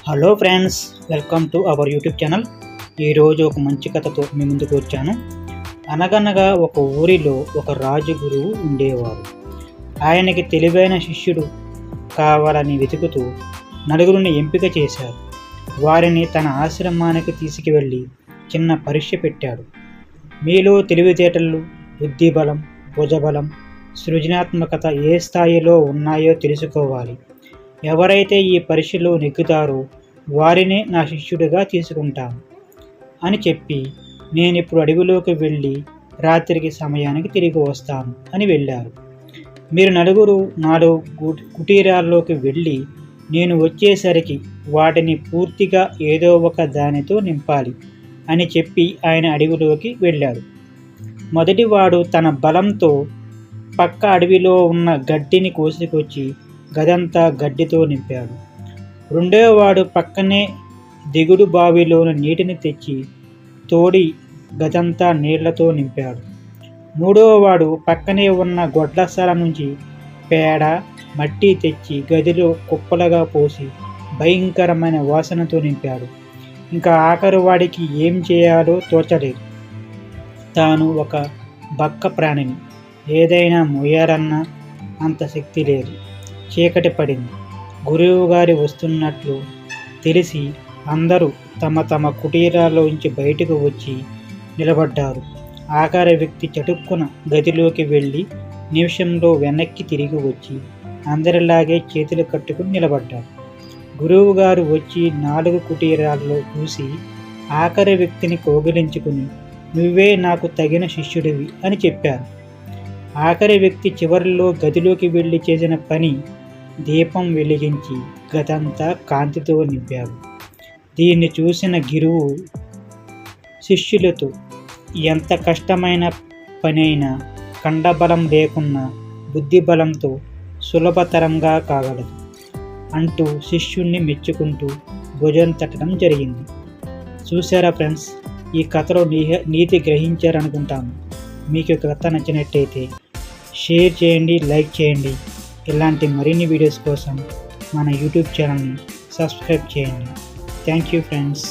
Hello friends, welcome to our YouTube channel. ఈరోజు ఒక మంచి కథతో మీ ముందుకు వచ్చాను. అనగనగా ఒక ఊరిలో ఒక రాజు గురువు ఉండేవారు. ఆయనకి తెలివైన శిష్యుడు కావాలని వెతుకుతూ నలుగురిని ఎంపిక చేశారు. వారిని తన ఆశ్రమానికి తీసుకువెళ్ళి చిన్న పరీక్ష పెట్టాడు. మీలో తెలివితేటలు, బుద్ధిబలం, భుజబలం, సృజనాత్మకత ఏ స్థాయిలో ఉన్నాయో తెలుసుకోవాలి. ఎవరైతే ఈ పరీక్షలో నెగ్గుతారో వారినే నా శిష్యుడిగా తీసుకుంటాను అని చెప్పి, నేనిప్పుడు అడవిలోకి వెళ్ళి రాత్రికి సమయానికి తిరిగి వస్తాను అని వెళ్ళారు. మీరు నలుగురు 4 కుటీరాల్లోకి వెళ్ళి నేను వచ్చేసరికి వాటిని పూర్తిగా ఏదో ఒక దానితో నింపాలి అని చెప్పి ఆయన అడవిలోకి వెళ్ళాడు. మొదటివాడు తన బలంతో పక్క అడవిలో ఉన్న గడ్డిని కోసుకొచ్చి గదంతా గడ్డితో నింపాడు. రెండోవాడు పక్కనే దిగుడు బావిలోని నీటిని తెచ్చి తోడి గదంతా నీళ్లతో నింపాడు. మూడోవాడు పక్కనే ఉన్న గొడ్లశాల నుంచి పేడ, మట్టి తెచ్చి గదిలో కుప్పలుగా పోసి భయంకరమైన వాసనతో నింపాడు. ఇంకా ఆఖరి వాడికి ఏం చేయాలో తోచలేదు. తాను ఒక బక్క ప్రాణిని, ఏదైనా మోయాలన్నా అంత శక్తి లేదు. చీకటి పడింది. గురువుగారి వస్తున్నట్లు తెలిసి అందరూ తమ తమ కుటీరాల్లోంచి బయటకు వచ్చి నిలబడ్డారు. ఆఖరి వ్యక్తి చటుక్కున గదిలోకి వెళ్ళి నిమిషంలో వెనక్కి తిరిగి వచ్చి అందరిలాగే చేతులు కట్టుకుని నిలబడ్డాడు. గురువుగారు వచ్చి 4 కుటీరాల్లో చూసి ఆఖరి వ్యక్తిని కౌగిలించుకుని, నువ్వే నాకు తగిన శిష్యుడివి అని చెప్పారు. ఆఖరి వ్యక్తి చివరిలో గదిలోకి వెళ్ళి చేసిన పని దీపం వెలిగించి గదంతా కాంతితో నింపాడు. దీన్ని చూసిన గురువు శిష్యులతో, ఎంత కష్టమైన పనైనా కండబలం లేకున్నా బుద్ధిబలంతో సులభతరంగా కాగలదు అంటూ శిష్యుణ్ణి మెచ్చుకుంటూ భుజం తట్టడం జరిగింది. చూసారా ఫ్రెండ్స్, ఈ కథలో నీతి గ్రహించారనుకుంటాము. మీకు ఈ కథ నచ్చినట్టయితే షేర్ చేయండి, లైక్ చేయండి. ఇలాంటి మరిన్ని వీడియోస్ కోసం మన యూట్యూబ్ ఛానల్ని సబ్స్క్రైబ్ చేయండి. Thank you friends.